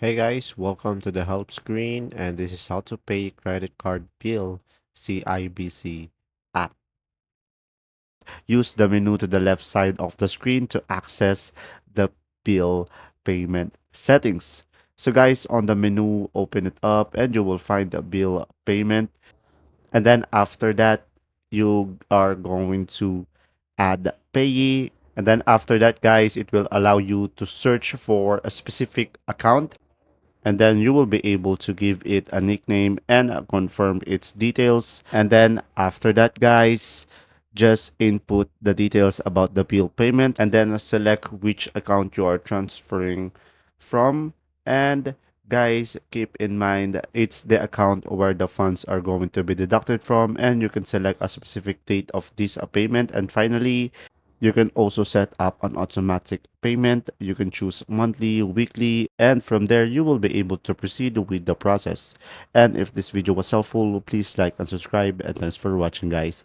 Hey guys, welcome to the help screen, and this is how to pay credit card bill CIBC app. Use the menu to the left side of the screen to access the bill payment settings. So guys, on the menu, open it up and you will find the bill payment. And then after that, you are going to add payee. And then after that, guys, it will allow you to search for a specific account, and then you will be able to give it a nickname and confirm its details. And then after that, guys, just input the details about the bill payment and then select which account you are transferring from. And guys, keep in mind that it's the account where the funds are going to be deducted from, and you can select a specific date of this payment. And finally, you can also set up an automatic payment. You can choose monthly, weekly, and from there you will be able to proceed with the process. And if this video was helpful, please like and subscribe, and thanks for watching, guys.